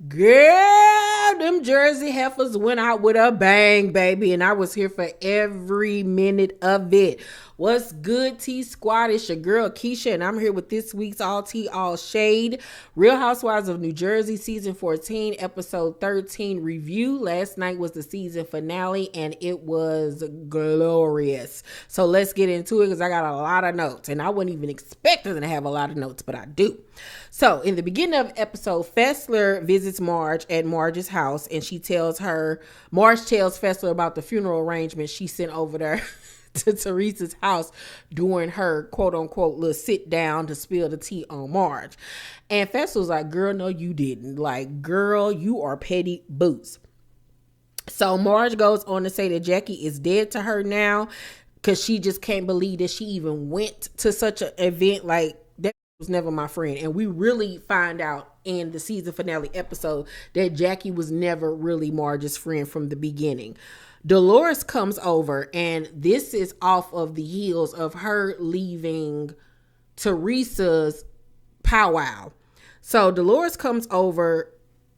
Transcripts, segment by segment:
Girl, them Jersey heifers went out with a bang, baby, and I was here for every minute of it. What's good, T Squad? It's your girl Keisha, and I'm here with this week's All Tea, All Shade Real Housewives of New Jersey Season 14, Episode 13 review. Last night was the season finale, and it was glorious. So let's get into it because I got a lot of notes, and I wasn't even expecting to have a lot of notes, but I do. So in the beginning of the episode, Fessler visits Marge at Marge's house, and Marge tells Fessler about the funeral arrangement she sent over there to Teresa's house during her quote unquote little sit down to spill the tea on Marge. And Fessler's like, girl, no, you didn't. Like, girl, you are petty boots. So Marge goes on to say that Jackie is dead to her now because she just can't believe that she even went to such an event. Like, that was never my friend. And we really find out in the season finale episode that Jackie was never really Marge's friend from the beginning. Dolores comes over, and this is off of the heels of her leaving Teresa's powwow. So Dolores comes over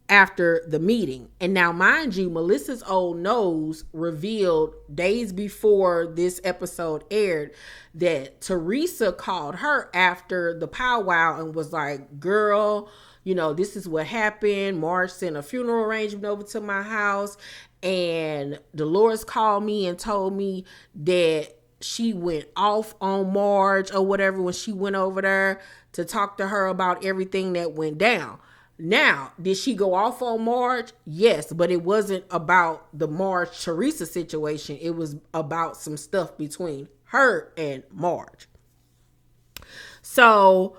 after the meeting. And now, mind you, Melissa's old nose revealed days before this episode aired that Teresa called her after the powwow and was like, girl, you know, this is what happened. Marge sent a funeral arrangement over to my house, and Dolores called me and told me that she went off on Marge or whatever when she went over there to talk to her about everything that went down. Now, did she go off on Marge? Yes, but it wasn't about the Marge-Teresa situation. It was about some stuff between her and Marge. So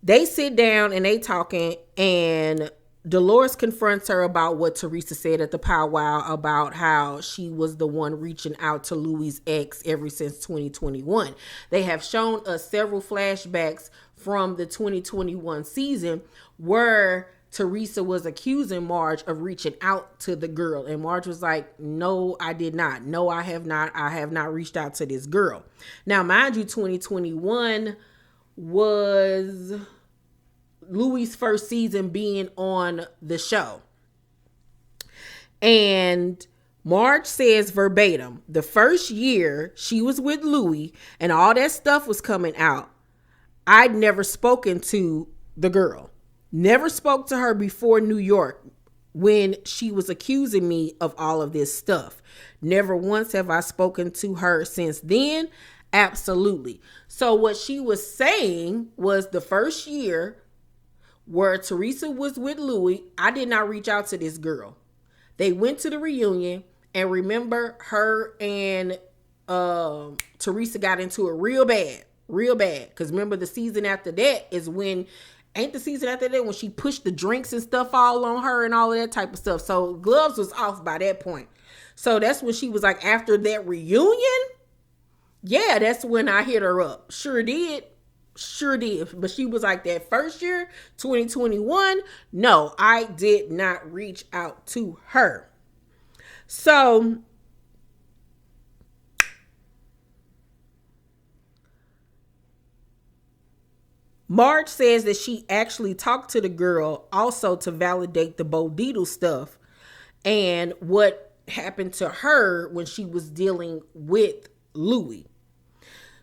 they sit down and they talking, and Dolores confronts her about what Teresa said at the powwow about how she was the one reaching out to Louis' ex ever since 2021. They have shown us several flashbacks from the 2021 season where Teresa was accusing Marge of reaching out to the girl. And Marge was like, no, I did not. No, I have not. I have not reached out to this girl. Now, mind you, 2021 was Louis' first season being on the show. And Marge says verbatim, the first year she was with Louis and all that stuff was coming out, I'd never spoken to the girl. Never spoke to her before New York when she was accusing me of all of this stuff. Never once have I spoken to her since then. Absolutely. So what she was saying was the first year where Teresa was with Louis, I did not reach out to this girl. They went to the reunion, and remember, her and Teresa got into it real bad. Because remember, the season after that is when, ain't the season after that when she pushed the drinks and stuff all on her and all of that type of stuff. So gloves was off by that point. So that's when she was like, after that reunion, yeah, that's when I hit her up. Sure did. But she was like, that first year, 2021, no, I did not reach out to her. So Marge says that she actually talked to the girl also to validate the Bo Dietl stuff and what happened to her when she was dealing with Louis.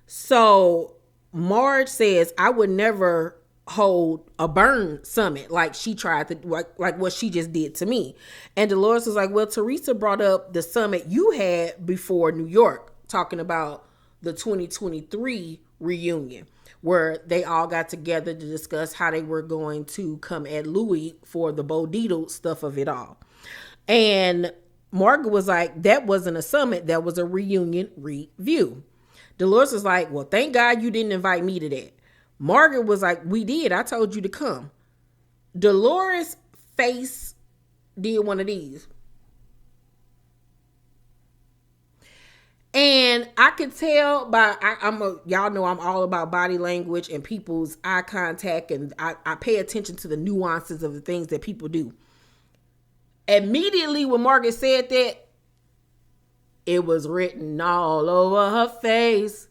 So Marge says, I would never hold a burn summit like she tried to, like what she just did to me. And Dolores was like, well, Teresa brought up the summit you had before New York, talking about the 2023 reunion, where they all got together to discuss how they were going to come at Louis for the Bo Dietl stuff of it all. And Margaret was like, that wasn't a summit, that was a reunion review. Dolores was like, well, thank God you didn't invite me to that. Margaret was like, we did. I told you to come. Dolores' face did one of these. And I could tell by, y'all know I'm all about body language and people's eye contact. And I pay attention to the nuances of the things that people do. Immediately when Margaret said that, it was written all over her face.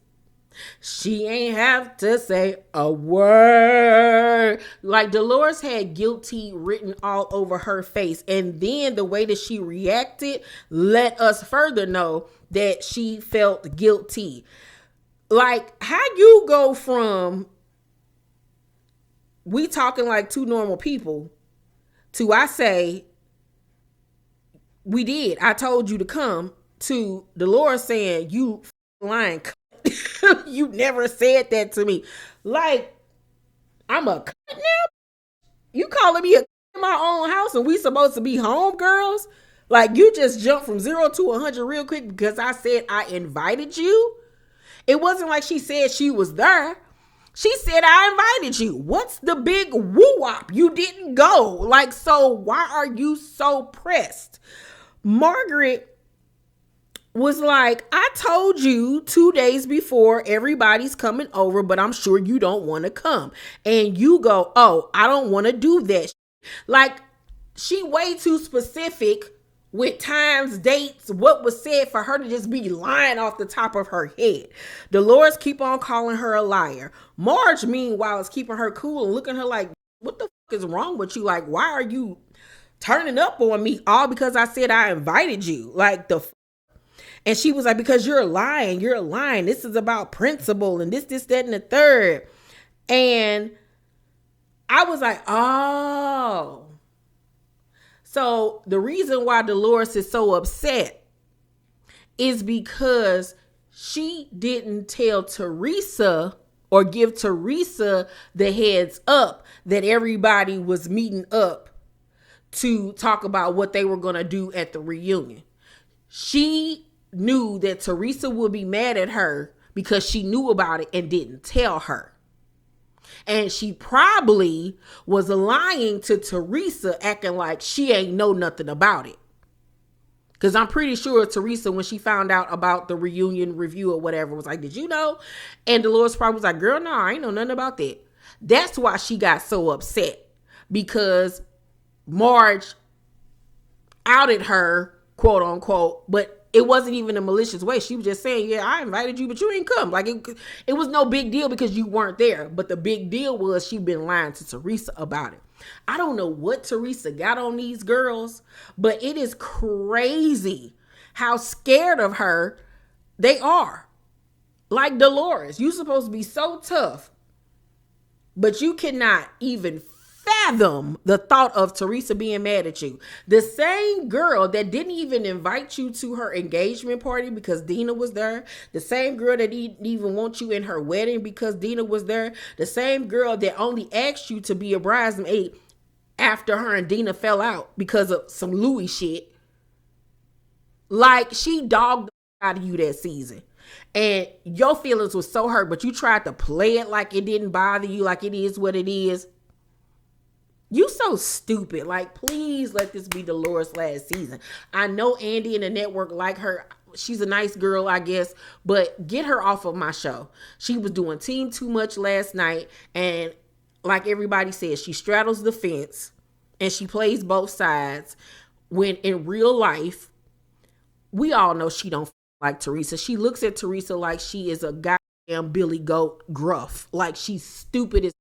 She ain't have to say a word. Like Dolores had guilty written all over her face. And then the way that she reacted let us further know that she felt guilty. Like, how you go from we talking like two normal people to I say, we did. I told you to come, to Dolores saying, you lying. You never said that to me. Like, I'm a cut now? You calling me a in my own house and we supposed to be homegirls? Like, you just jumped from 0 to 100 real quick because I said I invited you? It wasn't like she said she was there. She said, I invited you. What's the big woo-wop? You didn't go. Like, so why are you so pressed? Margaret was like, I told you 2 days before everybody's coming over, but I'm sure you don't want to come. And you go, oh, I don't want to do that. Like, she way too specific with times, dates, what was said for her to just be lying off the top of her head. Dolores keep on calling her a liar. Marge, meanwhile, is keeping her cool and looking at her like, what the fuck is wrong with you? Like, why are you turning up on me all because I said I invited you? Like, the and she was like, because you're lying. You're lying. This is about principle and this, that, and the third. And I was like, oh. So the reason why Dolores is so upset is because she didn't tell Teresa or give Teresa the heads up that everybody was meeting up to talk about what they were going to do at the reunion. She knew that Teresa would be mad at her because she knew about it and didn't tell her. And she probably was lying to Teresa, acting like she ain't know nothing about it. Because I'm pretty sure Teresa, when she found out about the reunion review or whatever, was like, did you know? And Dolores probably was like, girl, no, I ain't know nothing about that. That's why she got so upset. Because Marge outed her, quote unquote, but it wasn't even a malicious way. She was just saying, yeah, I invited you, but you ain't come. Like, it was no big deal because you weren't there. But the big deal was she been lying to Teresa about it. I don't know what Teresa got on these girls, but it is crazy how scared of her they are. Like Dolores, you supposed to be so tough, but you cannot even fathom the thought of Teresa being mad at you. The same girl that didn't even invite you to her engagement party because Dina was there. The same girl that didn't even want you in her wedding because Dina was there. The same girl that only asked you to be a bridesmaid after her and Dina fell out because of some Louis shit. Like, she dogged out of you that season. And your feelings were so hurt, but you tried to play it like it didn't bother you, like it is what it is. You so stupid. Like, please let this be Dolores' last season. I know Andy and the network like her. She's a nice girl, I guess, but get her off of my show. She was doing Team Too Much last night, and like everybody says, she straddles the fence and she plays both sides, when in real life, we all know she don't like Teresa. She looks at Teresa like she is a goddamn Billy Goat Gruff. Like, she's stupid as.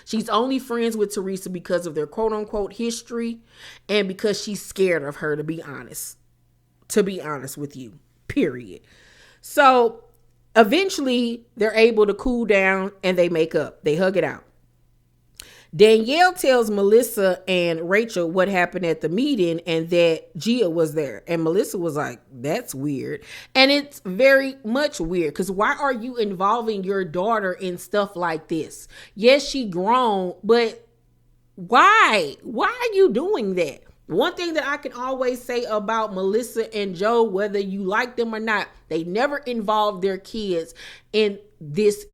She's only friends with Teresa because of their quote unquote history and because she's scared of her, to be honest. To be honest with you, period. So eventually they're able to cool down and they make up. They hug it out. Danielle tells Melissa and Rachel what happened at the meeting and that Gia was there. And Melissa was like, that's weird. And it's very much weird because why are you involving your daughter in stuff like this? Yes, she grown, but why? Why are you doing that? One thing that I can always say about Melissa and Joe, whether you like them or not, they never involve their kids in this.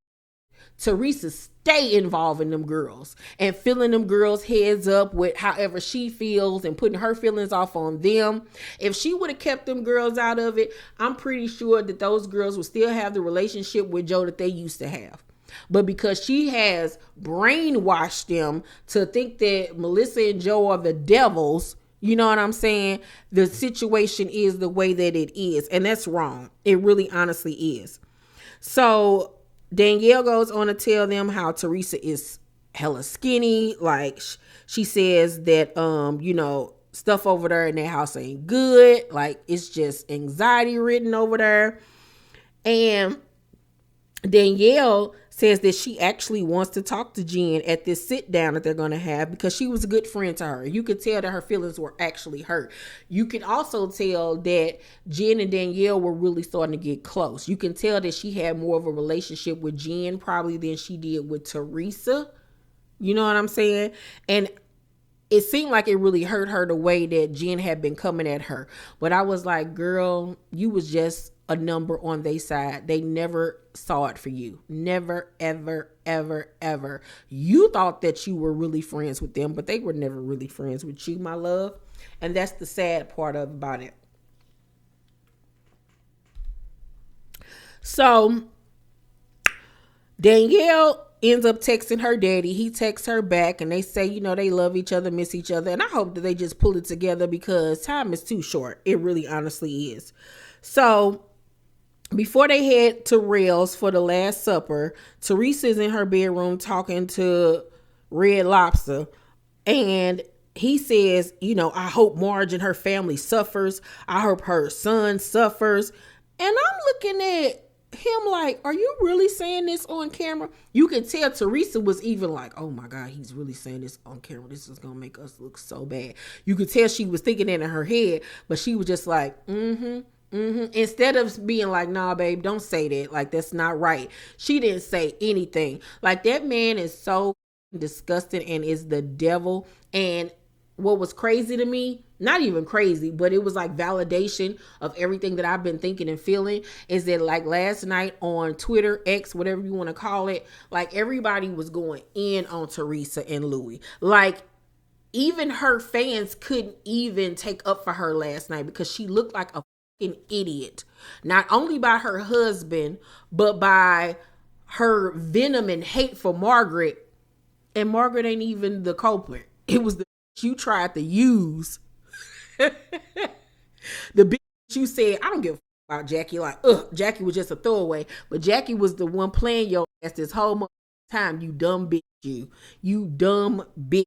Teresa stay involving them girls and filling them girls' heads up with however she feels and putting her feelings off on them. If she would have kept them girls out of it, I'm pretty sure that those girls would still have the relationship with Joe that they used to have. But because she has brainwashed them to think that Melissa and Joe are the devils, you know what I'm saying? The situation is the way that it is. And that's wrong. It really honestly is. So Danielle goes on to tell them how Teresa is hella skinny. Like she says that stuff over there in that house ain't good. Like it's just anxiety ridden over there. And Danielle says that she actually wants to talk to Jen at this sit down that they're going to have because she was a good friend to her. You could tell that her feelings were actually hurt. You can also tell that Jen and Danielle were really starting to get close. You can tell that she had more of a relationship with Jen probably than she did with Teresa. You know what I'm saying? And it seemed like it really hurt her the way that Jen had been coming at her. But I was like, girl, you was just a number on their side. They never saw it for you. Never, ever, ever, ever. You thought that you were really friends with them, but they were never really friends with you, my love. And that's the sad part about it. So Danielle ends up texting her daddy. He texts her back and they say, they love each other, miss each other. And I hope that they just pull it together because time is too short. It really honestly is. So before they head to Rails for the Last Supper, Teresa's in her bedroom talking to Red Lobster. And he says, I hope Marge and her family suffers. I hope her son suffers. And I'm looking at him like, are you really saying this on camera? You can tell Teresa was even like, oh my God, he's really saying this on camera. This is going to make us look so bad. You could tell she was thinking it in her head, but she was just like, instead of being like, nah, babe, don't say that. Like, that's not right. She didn't say anything. Like, that man is so disgusting and is the devil. And what was crazy to me, not even crazy, but it was like validation of everything that I've been thinking and feeling, is that like last night on Twitter, X, whatever you want to call it, like everybody was going in on Teresa and Louis. Like even her fans couldn't even take up for her last night because she looked like a fucking idiot. Not only by her husband, but by her venom and hate for Margaret. And Margaret ain't even the culprit. It was the you tried to use. The bitch you said, I don't give a about Jackie. Like, Jackie was just a throwaway. But Jackie was the one playing your ass this whole time. You dumb bitch. You dumb bitch.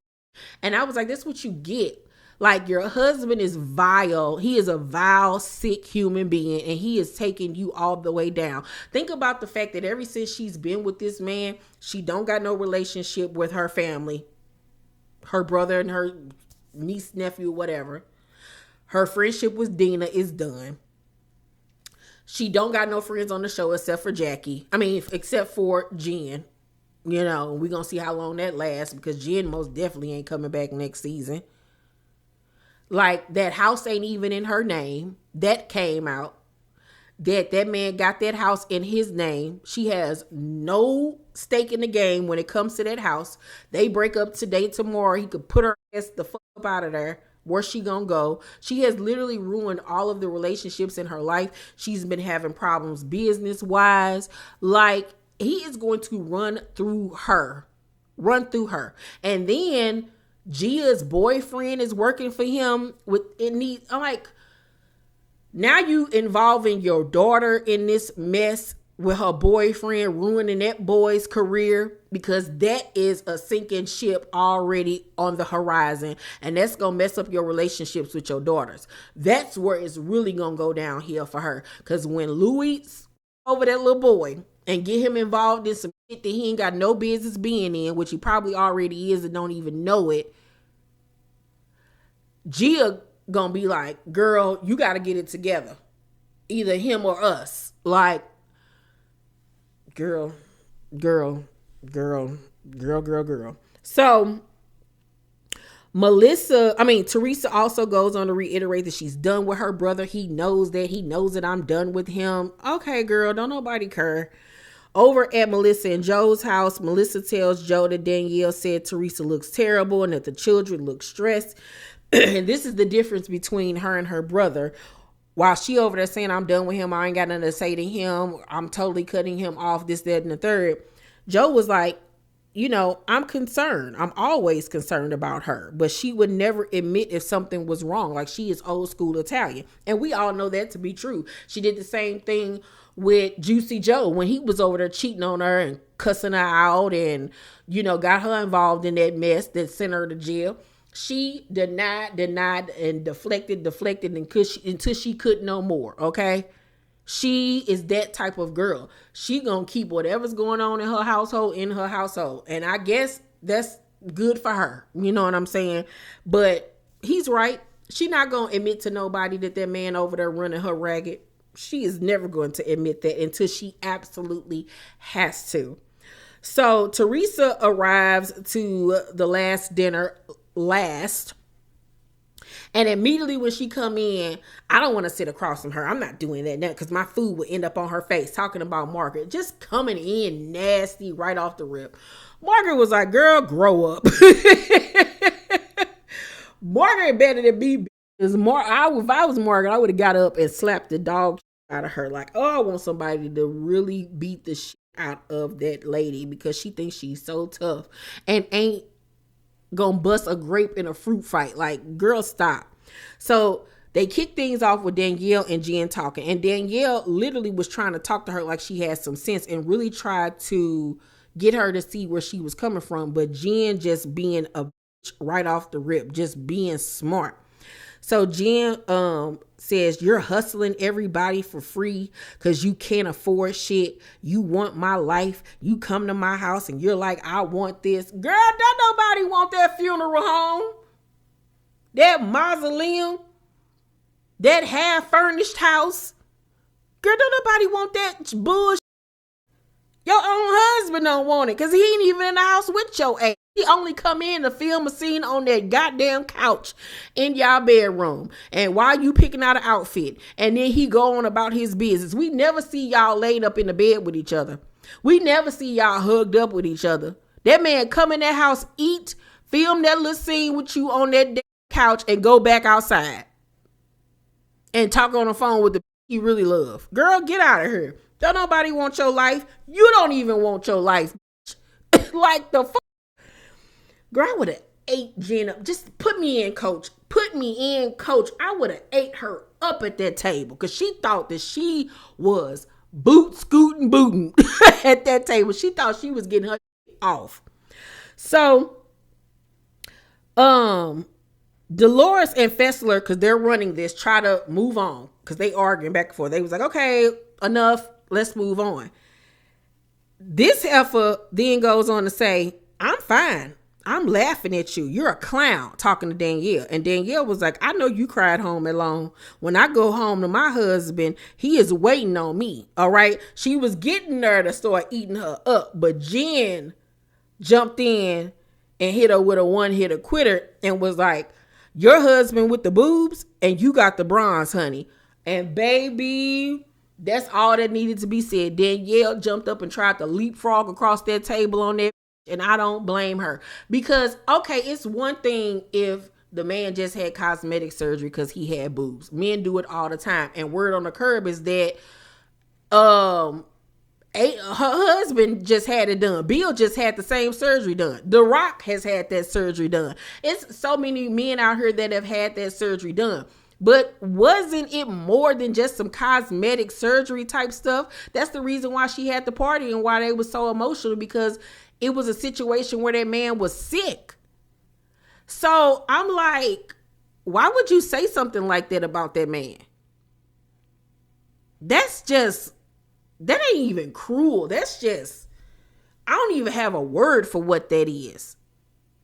And I was like, that's what you get. Like, your husband is vile. He is a vile, sick human being. And he is taking you all the way down. Think about the fact that ever since she's been with this man, she don't got no relationship with her family. Her brother and her niece, nephew, whatever. Her friendship with Dina is done. She don't got no friends on the show except for Jackie. I mean, except for Jen. We're going to see how long that lasts because Jen most definitely ain't coming back next season. Like, that house ain't even in her name. That came out. That man got that house in his name. She has no stake in the game when it comes to that house. They break up today, tomorrow. He could put her ass the fuck up out of there. Where's she gonna go? She has literally ruined all of the relationships in her life. She's been having problems business-wise. Like, he is going to run through her. And then Gia's boyfriend is working for him I'm like, now you involving your daughter in this mess with her boyfriend, ruining that boy's career, because that is a sinking ship already on the horizon. And that's going to mess up your relationships with your daughters. That's where it's really going to go downhill for her. Because when Louis over that little boy and get him involved in some shit that he ain't got no business being in, which he probably already is and don't even know it, Gia gonna be like, girl, you gotta get it together. Either him or us. Like, girl. So Teresa also goes on to reiterate that she's done with her brother. He knows that I'm done with him. Okay, girl, don't nobody care. Over at Melissa and Joe's house, Melissa tells Joe that Danielle said Teresa looks terrible and that the children look stressed. And this is the difference between her and her brother. While she over there saying, I'm done with him, I ain't got nothing to say to him, I'm totally cutting him off, this, that, and the third. Joe was like, I'm concerned. I'm always concerned about her, but she would never admit if something was wrong. Like, she is old school Italian. And we all know that to be true. She did the same thing with Juicy Joe when he was over there cheating on her and cussing her out and, got her involved in that mess that sent her to jail. She denied, and deflected, until she could no more. Okay. She is that type of girl. She gonna keep whatever's going on in her household in her household. And I guess that's good for her. You know what I'm saying? But he's right. She not gonna admit to nobody that man over there running her ragged. She is never going to admit that until she absolutely has to. So Teresa arrives to the last dinner last. And immediately when she come in, I don't want to sit across from her. I'm not doing that now because my food would end up on her face. Talking about Margaret, just coming in nasty right off the rip. Margaret was like, girl, grow up. Margaret better than me. If I was Margaret, I would have got up and slapped the dog out of her. Like, oh, I want somebody to really beat the shit out of that lady because she thinks she's so tough and ain't gonna bust a grape in a fruit fight. Like, girl, stop. So they kicked things off with Danielle and Jen talking, and Danielle literally was trying to talk to her like she had some sense and really tried to get her to see where she was coming from, but Jen just being a bitch right off the rip, just being smart. So Jen says, you're hustling everybody for free because you can't afford shit. You want my life. You come to my house and you're like, I want this. Girl, don't nobody want that funeral home, that mausoleum, that half-furnished house. Girl, don't nobody want that bullshit. Your own husband don't want it because he ain't even in the house with your ass. He only come in to film a scene on that goddamn couch in y'all bedroom. And while you picking out an outfit, and then he go on about his business. We never see y'all laid up in the bed with each other. We never see y'all hugged up with each other. That man come in that house, eat, film that little scene with you on that couch, and go back outside and talk on the phone with the he really love. Girl, get out of here. Don't nobody want your life. You don't even want your life. Like the fuck. Girl, I would have ate Jen up. Just put me in, coach. Put me in, coach. I would have ate her up at that table because she thought that she was booting at that table. She thought she was getting her off. So, Dolores and Fessler, because they're running this, try to move on because they arguing back and forth. They was like, okay, enough. Let's move on. This heifer then goes on to say, I'm fine. I'm laughing at you. You're a clown, talking to Danielle. And Danielle was like, I know you cried home alone. When I go home to my husband, he is waiting on me. All right. She was getting her to start eating her up. But Jen jumped in and hit her with a one-hitter quitter and was like, your husband with the boobs and you got the bronze, honey. And baby, that's all that needed to be said. Danielle jumped up and tried to leapfrog across that table on that. And I don't blame her because, okay, it's one thing if the man just had cosmetic surgery because he had boobs. Men do it all the time. And word on the curb is that her husband just had it done. Bill just had the same surgery done. The Rock has had that surgery done. It's so many men out here that have had that surgery done. But wasn't it more than just some cosmetic surgery type stuff? That's the reason why she had the party and why they were so emotional, because it was a situation where that man was sick. So I'm like, why would you say something like that about that man? That ain't even cruel. That's just, I don't even have a word for what that is.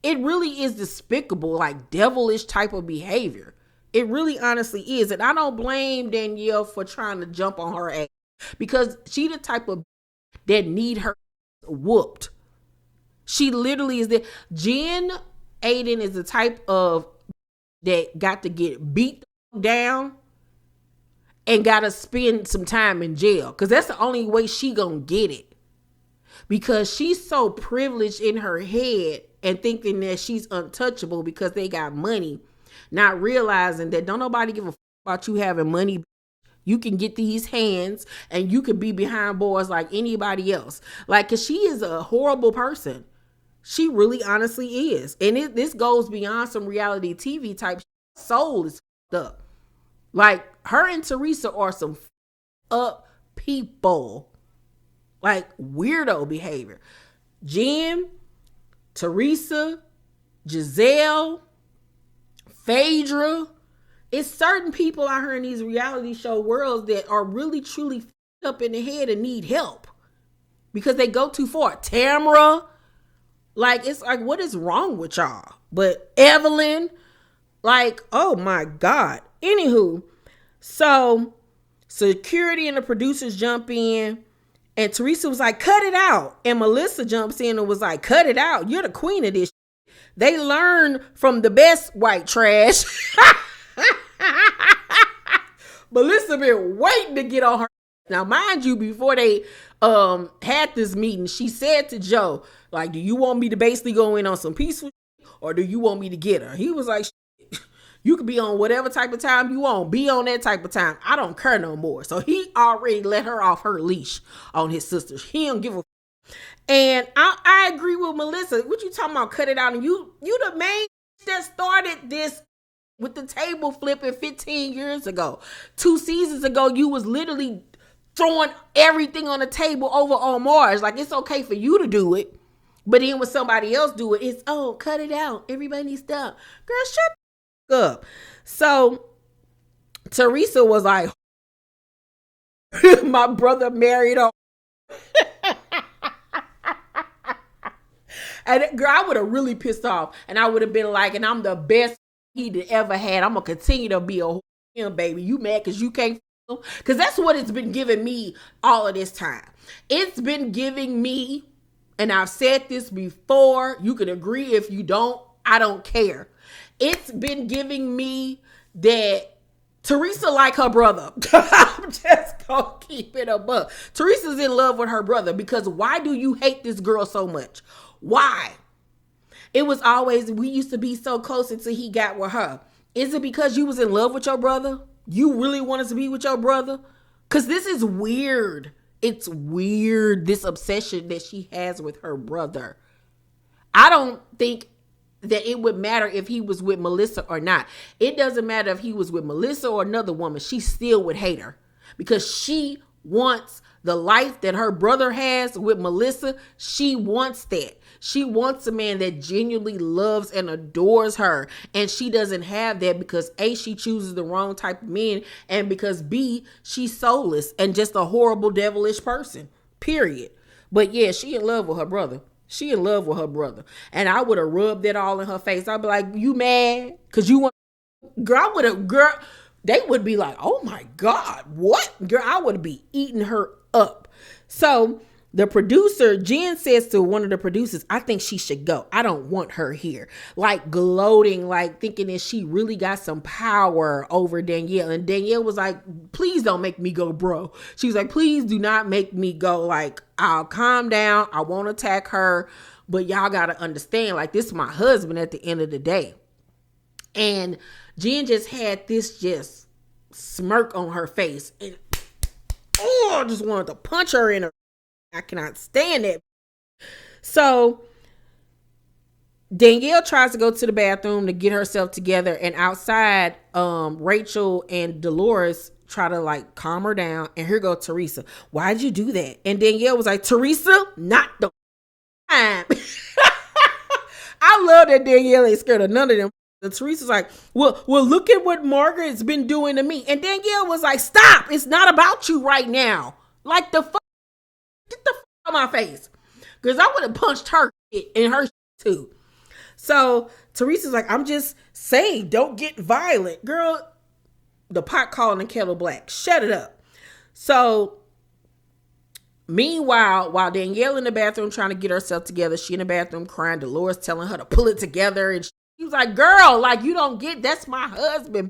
It really is despicable, like devilish type of behavior. It really honestly is. And I don't blame Danielle for trying to jump on her ass because she the type of that need her whooped. She literally is there. Jen Aiden is the type of that got to get beat down and got to spend some time in jail because that's the only way she gonna get it. Because she's so privileged in her head and thinking that she's untouchable because they got money, not realizing that don't nobody give a fuck about you having money. You can get these hands and you can be behind bars like anybody else. Like, cause she is a horrible person. She really honestly is. And this goes beyond some reality TV type. Soul is up. Like, her and Teresa are some up people. Like, weirdo behavior. Jen, Teresa, Giselle, Phaedra. It's certain people out here in these reality show worlds that are really truly up in the head and need help because they go too far. Tamara, like, it's like, what is wrong with y'all? But Evelyn, like, oh my God. Anywho, so security and the producers jump in, and Teresa was like, cut it out. And Melissa jumps in and was like, cut it out. You're the queen of this. They learn from the best white trash. Melissa been waiting to get on her. Now, mind you, before they had this meeting, she said to Joe, like, do you want me to basically go in on some peaceful or do you want me to get her? He was like, you could be on whatever type of time you want. Be on that type of time. I don't care no more. So he already let her off her leash on his sisters. He don't give a. And I agree with Melissa. What you talking about? Cut it out. And you the main that started this with the table flipping 15 years ago. 2 seasons ago, you was literally throwing everything on the table over on Mars. Like, it's okay for you to do it. But then when somebody else do it, it's, oh, cut it out. Everybody needs to stop. Girl, shut up. So Teresa was like, my brother married her. And girl, I would have really pissed off. And I would have been like, and I'm the best he'd ever had. I'm going to continue to be a him, baby. You mad because you can't? Because that's what it's been giving me all of this time. It's been giving me, and I've said this before, you can agree if you don't, I don't care. It's been giving me that Teresa like her brother. I'm just gonna keep it above. Teresa's in love with her brother because why do you hate this girl so much? Why? It was always, we used to be so close until he got with her. Is it because you was in love with your brother? You really wanted to be with your brother? Because this is weird. It's weird, this obsession that she has with her brother. I don't think that it would matter if he was with Melissa or not. It doesn't matter if he was with Melissa or another woman. She still would hate her because she wants the life that her brother has with Melissa. She wants that. She wants a man that genuinely loves and adores her. And she doesn't have that because A, she chooses the wrong type of men. And because B, she's soulless and just a horrible, devilish person. Period. But yeah, she in love with her brother. She in love with her brother. And I would have rubbed it all in her face. I'd be like, you mad? Because you want... Girl, they would be like, oh my God, what? Girl, I would be eating her up. So the producer, Jen, says to one of the producers, I think she should go. I don't want her here. Like gloating, like thinking that she really got some power over Danielle. And Danielle was like, please don't make me go, bro. She was like, please do not make me go. Like, I'll calm down. I won't attack her. But y'all got to understand, like, this is my husband at the end of the day. And Jen just had this just smirk on her face. And I just wanted to punch her in her. I cannot stand it. So Danielle tries to go to the bathroom to get herself together. And outside, Rachel and Dolores try to like calm her down. And here go Teresa. Why'd you do that? And Danielle was like, Teresa, not the time. I love that Danielle ain't scared of none of them. And Teresa's like, well, look at what Margaret's been doing to me. And Danielle was like, stop. It's not about you right now. Like the fuck, get the fuck out of my face. Because I would have punched her in her too. So Teresa's like, I'm just saying, don't get violent. Girl, the pot calling the kettle black. Shut it up. So meanwhile, while Danielle in the bathroom trying to get herself together, she in the bathroom crying. Dolores telling her to pull it together. And she was like, girl, like, you don't get, that's my husband.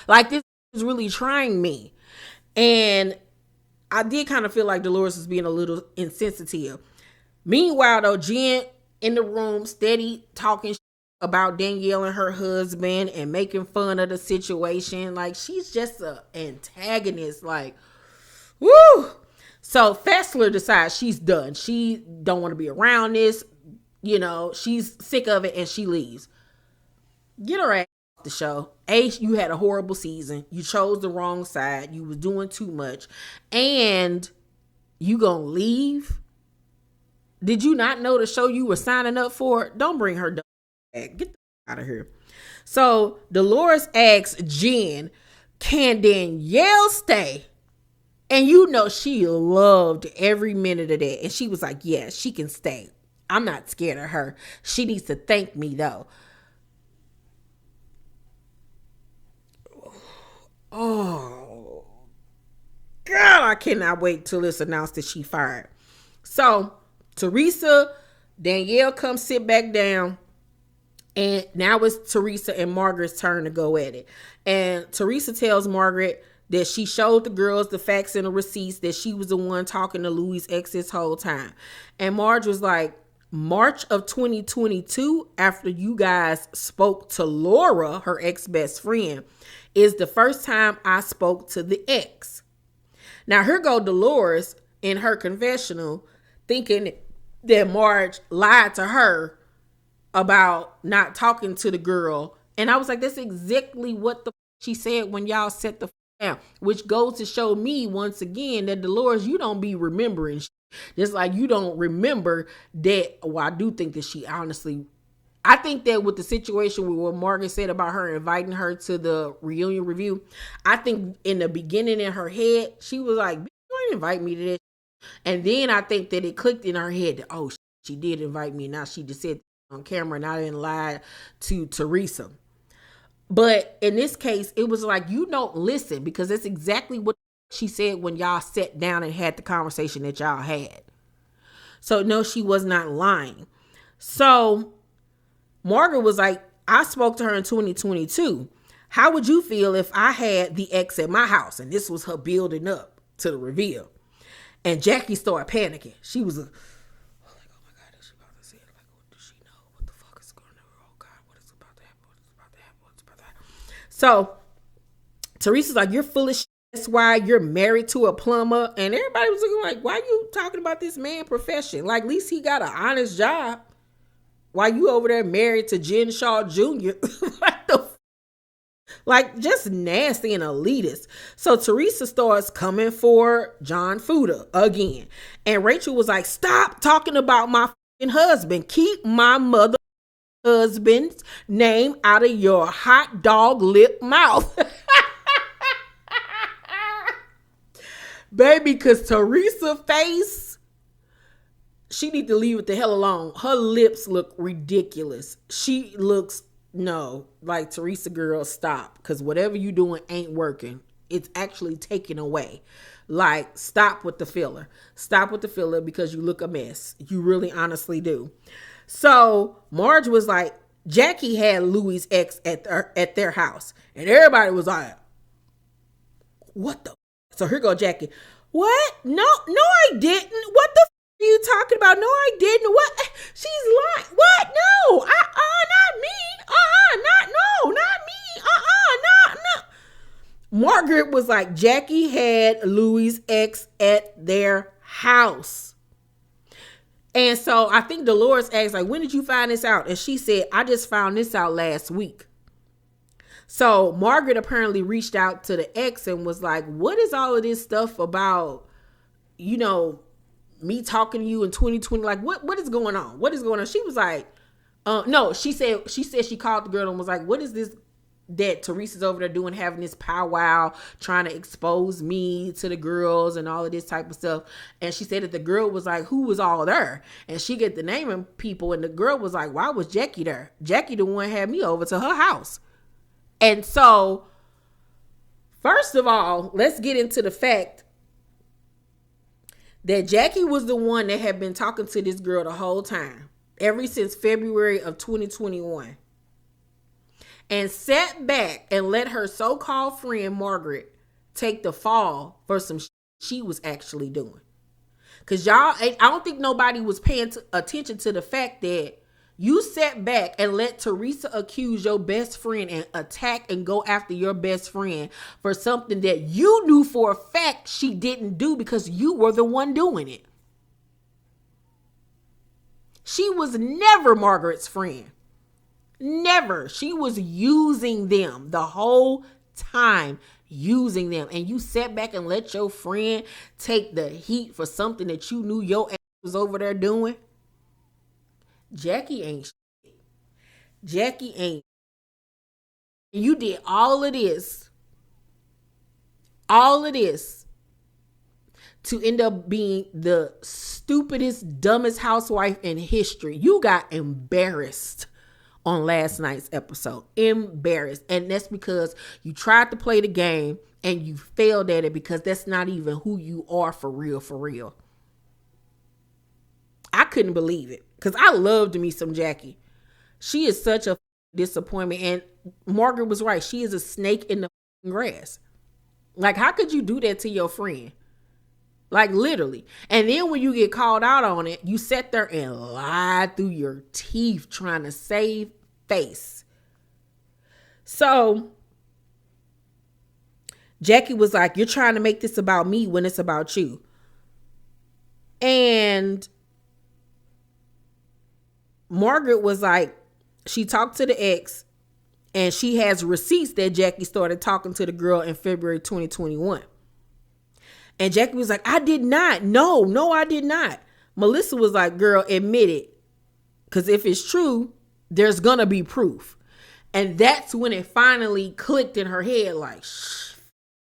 Like, this is really trying me. And I did kind of feel like Dolores was being a little insensitive. Meanwhile, though, Jen in the room steady talking about Danielle and her husband and making fun of the situation. Like, she's just an antagonist. Like, woo! So Fessler decides she's done. She don't want to be around this. She's sick of it and she leaves. Get her ass off the show. You had a horrible season. You chose the wrong side. You was doing too much. And you gonna leave? Did you not know the show you were signing up for? Don't bring her back. Get the out of here. So Dolores asks Jen, can Danielle stay? And she loved every minute of that. And she was like, yeah, she can stay. I'm not scared of her. She needs to thank me though. Oh, God, I cannot wait till it's announced that she fired. So Teresa, Danielle comes sit back down. And now it's Teresa and Margaret's turn to go at it. And Teresa tells Margaret that she showed the girls the facts and the receipts, that she was the one talking to Louis' ex this whole time. And Marge was like, March of 2022, after you guys spoke to Laura, her ex-best friend, is the first time I spoke to the ex. Now here go Dolores in her confessional thinking that Marge lied to her about not talking to the girl. And I was like, that's exactly what she said when y'all set the down, which goes to show me once again that Dolores, you don't be remembering. Just like you don't remember that. Well, I do think that she honestly, I think that with the situation with what Margaret said about her inviting her to the reunion review, I think in the beginning in her head, she was like, you didn't invite me to this. And then I think that it clicked in her head that, oh, she did invite me. Now she just said on camera and I didn't lie to Teresa. But in this case, it was like, you don't listen, because that's exactly what she said when y'all sat down and had the conversation that y'all had. So no, she was not lying. So Margaret was like, I spoke to her in 2022. How would you feel if I had the ex at my house? And this was her building up to the reveal. And Jackie started panicking. She was like, oh my God, is she about to say it? Like, what does she know? What the fuck is going on? Oh God, what is about to happen? What is about to happen? What's about to happen? So Teresa's like, you're full of shit. That's why you're married to a plumber. And everybody was looking like, why are you talking about this man profession? Like, at least he got an honest job. Why you over there married to Jen Shaw Jr.? What the like, just nasty and elitist. So Teresa starts coming for John Fuda again. And Rachel was like, stop talking about my fucking husband. Keep my mother husband's name out of your hot dog lip mouth. Baby, because Teresa face, she need to leave it the hell alone. Her lips look ridiculous. She looks, no, like, Teresa girl, stop. Because whatever you doing ain't working. It's actually taken away. Like, stop with the filler. Stop with the filler because you look a mess. You really honestly do. So Marge was like, Jackie had Louis' ex at their house. And everybody was like, what the? So here go Jackie. What? No, I didn't. What the are you talking about? No, I didn't. What? She's lying. What? No. Not me. Not me. No. Margaret was like, Jackie had Louis' ex at their house. And so I think Dolores asked, like, when did you find this out? And she said, I just found this out last week. So Margaret apparently reached out to the ex and was like, what is all of this stuff about, me talking to you in 2020? Like, what is going on? What is going on? She was like, no, she said she called the girl and was like, what is this that Teresa's over there doing, having this powwow, trying to expose me to the girls and all of this type of stuff. And she said that the girl was like, who was all there? And she get the naming people. And the girl was like, why was Jackie there? Jackie the one had me over to her house. And so, first of all, let's get into the fact that Jackie was the one that had been talking to this girl the whole time, ever since February of 2021, and sat back and let her so-called friend Margaret take the fall for some she was actually doing. Because y'all, I don't think nobody was paying attention to the fact that you sat back and let Teresa accuse your best friend and attack and go after your best friend for something that you knew for a fact she didn't do because you were the one doing it. She was never Margaret's friend. Never. She was using them the whole time, using them. And you sat back and let your friend take the heat for something that you knew your ass was over there doing. Jackie ain't shit. Jackie ain't. You did all of this to end up being the stupidest, dumbest housewife in history. You got embarrassed on last night's episode. Embarrassed. And that's because you tried to play the game and you failed at it, because that's not even who you are for real, for real. I couldn't believe it, because I loved me some Jackie. She is such a disappointment. And Margaret was right. She is a snake in the grass. Like, how could you do that to your friend? Like, literally. And then when you get called out on it, you sat there and lied through your teeth trying to save face. So Jackie was like, you're trying to make this about me when it's about you. And Margaret was like, she talked to the ex, and she has receipts that Jackie started talking to the girl in February 2021. And Jackie was like, I did not. No, I did not. Melissa was like, girl, admit it. Because if it's true, there's going to be proof. And that's when it finally clicked in her head, like, shh,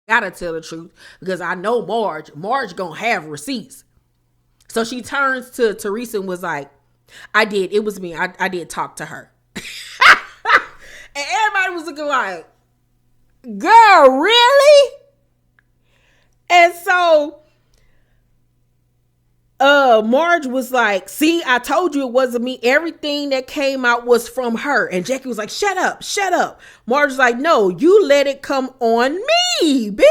gotta tell the truth, because I know Marge going to have receipts. So she turns to Teresa and was like, I did. It was me. I did talk to her. And everybody was looking like, girl, really? And so Marge was like, see, I told you it wasn't me. Everything that came out was from her. And Jackie was like, shut up. Marge was like, no, you let it come on me, bitch.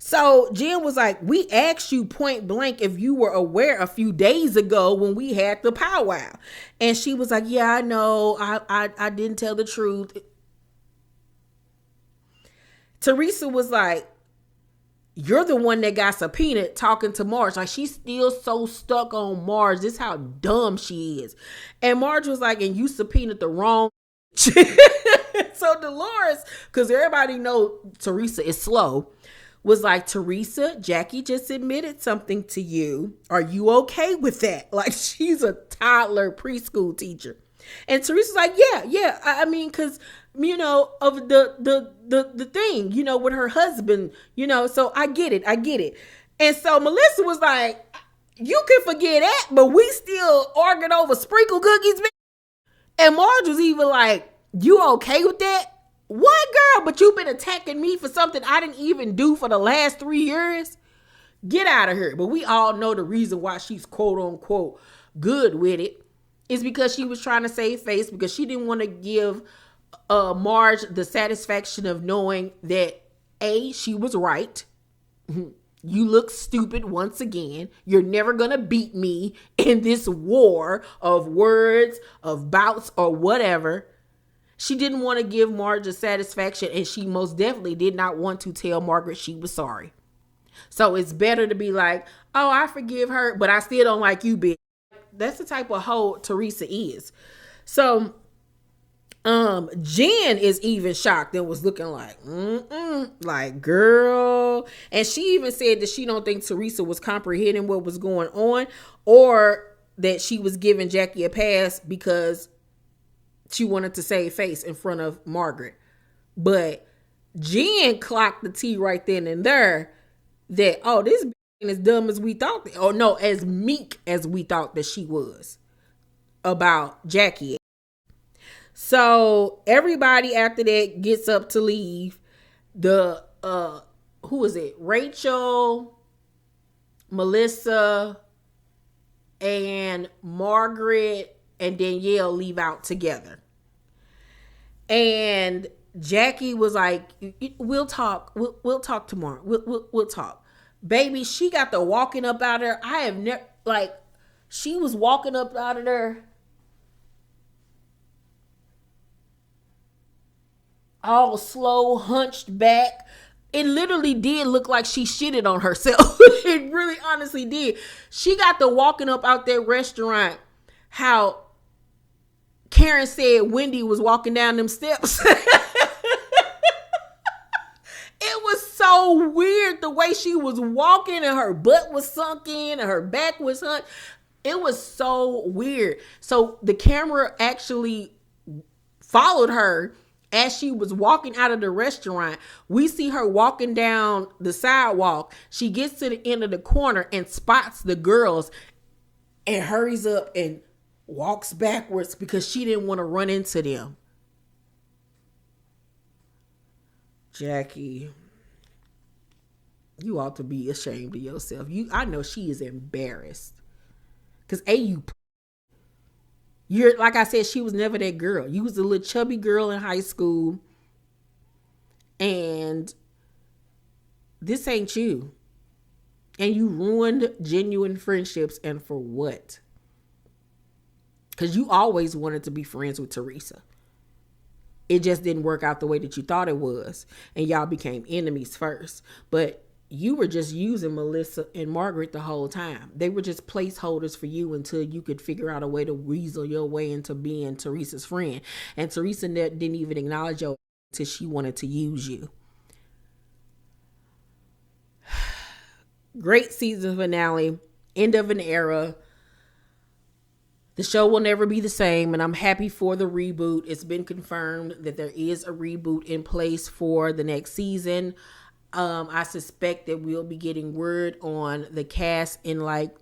So Jen was like, we asked you point blank if you were aware a few days ago when we had the powwow. And she was like, yeah, I know. I didn't tell the truth. Teresa was like, you're the one that got subpoenaed talking to Marge. Like, she's still so stuck on Marge. This is how dumb she is. And Marge was like, and you subpoenaed the wrong. So Dolores, because everybody know Teresa is slow, was like, Teresa, Jackie just admitted something to you. Are you okay with that? Like, she's a toddler preschool teacher. And Teresa's like, yeah. I mean, because, you know, of the thing, you know, with her husband, you know, so I get it. And so Melissa was like, you can forget that, but we still arguing over sprinkle cookies. And Marge was even like, you okay with that? What, girl? But you've been attacking me for something I didn't even do for the last 3 years? Get out of here. But we all know the reason why she's quote unquote good with it is because she was trying to save face, because she didn't want to give Marge the satisfaction of knowing that A, she was right. You look stupid once again. You're never going to beat me in this war of words, of bouts, or whatever. She didn't want to give Marge a satisfaction, and she most definitely did not want to tell Margaret she was sorry. So it's better to be like, oh, I forgive her, but I still don't like you, bitch. That's the type of hoe Teresa is. So Jen is even shocked and was looking like, like, girl. And she even said that she don't think Teresa was comprehending what was going on, or that she was giving Jackie a pass because she wanted to save face in front of Margaret. But Jen clocked the tea right then and there that, oh, this ain't as dumb as we thought. Or no, as meek as we thought that she was about Jackie. So everybody after that gets up to leave. The, who is it? Rachel, Melissa, and Margaret and Danielle leave out together. And Jackie was like, we'll talk. We'll talk tomorrow. We'll talk. Baby, she got the walking up out of there. I have never, like, she was walking up out of there all slow, hunched back, It literally did look like she shitted on herself. It really honestly did. She got the walking up out that restaurant how Karen said Wendy was walking down them steps. It was so weird the way she was walking and her butt was sunk in and her back was sunk. It was so weird. So the camera actually followed her as she was walking out of the restaurant. We see her walking down the sidewalk. She gets to the end of the corner and spots the girls and hurries up and walks backwards because she didn't want to run into them. Jackie, you ought to be ashamed of yourself. I know she is embarrassed. Because you're, like I said, she was never that girl. You was a little chubby girl in high school. And this ain't you. And you ruined genuine friendships. And for what? Because you always wanted to be friends with Teresa. It just didn't work out the way that you thought it was. And y'all became enemies first. But you were just using Melissa and Margaret the whole time. They were just placeholders for you until you could figure out a way to weasel your way into being Teresa's friend. And Teresa didn't even acknowledge you until she wanted to use you. Great season finale. End of an era. The show will never be the same, and I'm happy for the reboot. It's been confirmed that there is a reboot in place for the next season. I suspect that we'll be getting word on the cast in like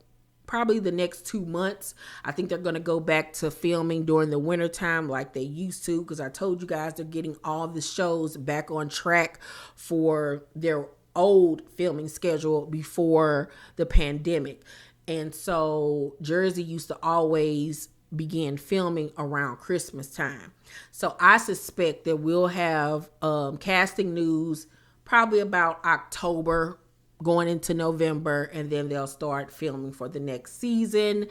probably the next 2 months. I think they're going to go back to filming during the wintertime like they used to, because I told you guys they're getting all the shows back on track for their old filming schedule before the pandemic. And so Jersey used to always begin filming around Christmas time. So I suspect that we'll have casting news probably about October going into November, and then they'll start filming for the next season.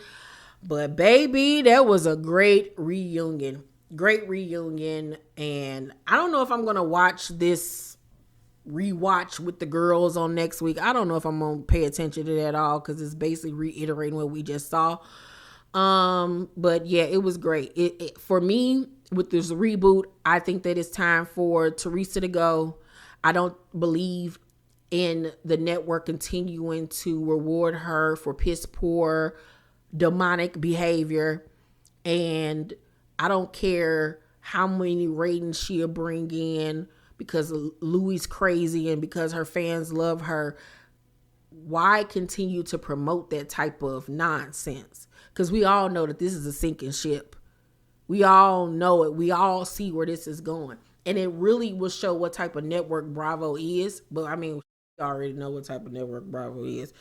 But baby, that was a great reunion. Great reunion. And I don't know if I'm going to watch this rewatch with the girls on next week. I don't know if I'm gonna pay attention to that at all, because it's basically reiterating what we just saw. But yeah, it was great. It for me, with this reboot, I think that it's time for Teresa to go. I don't believe in the network continuing to reward her for piss poor demonic behavior, and I don't care how many ratings she'll bring in because Louie's crazy and because her fans love her. Why continue to promote that type of nonsense? Because we all know that this is a sinking ship. We all know it. We all see where this is going. And it really will show what type of network Bravo is. But I mean, we already know what type of network Bravo is.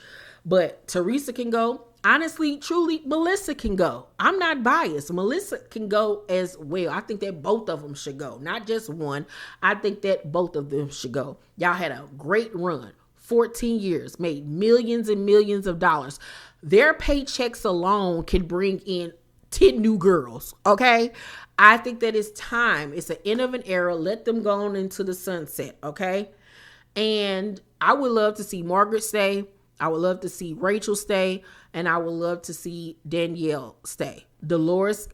But Teresa can go. Honestly, truly, Melissa can go. I'm not biased. Melissa can go as well. I think that both of them should go. Not just one. I think that both of them should go. Y'all had a great run. 14 years. Made millions and millions of dollars. Their paychecks alone can bring in 10 new girls. Okay? I think that it's time. It's an end of an era. Let them go on into the sunset. Okay? And I would love to see Margaret stay. I would love to see Rachel stay. And I would love to see Danielle stay. Dolores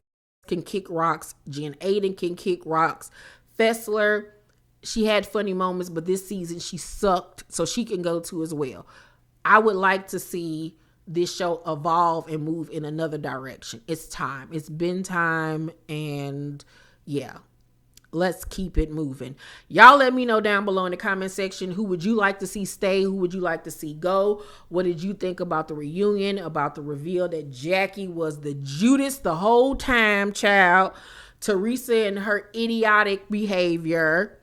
can kick rocks. Jen Aiden can kick rocks. Fessler, she had funny moments, but this season she sucked. So she can go too as well. I would like to see this show evolve and move in another direction. It's time. It's been time. And yeah. Let's keep it moving. Y'all let me know down below in the comment section, who would you like to see stay? Who would you like to see go? What did you think about the reunion, about the reveal that Jackie was the Judas the whole time, child? Teresa and her idiotic behavior.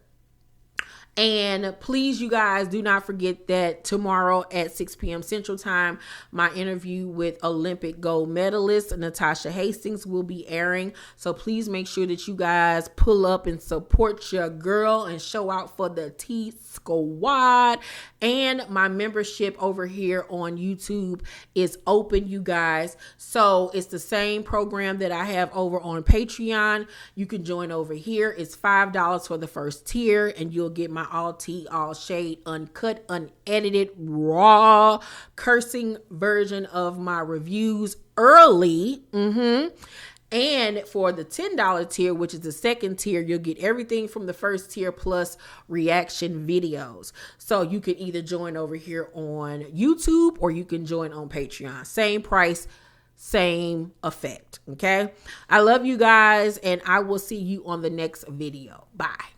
And please, you guys, do not forget that tomorrow at 6 p.m. Central Time, my interview with Olympic gold medalist Natasha Hastings will be airing. So please make sure that you guys pull up and support your girl and show out for the T Squad. And my membership over here on YouTube is open, you guys. So it's the same program that I have over on Patreon. You can join over here. It's $5 for the first tier, and you'll get my all tea, all shade, uncut, unedited, raw, cursing version of my reviews early. And for the $10 tier, which is the second tier, you'll get everything from the first tier plus reaction videos. So you can either join over here on YouTube or you can join on Patreon. Same price, same effect. Okay. I love you guys, and I will see you on the next video. Bye.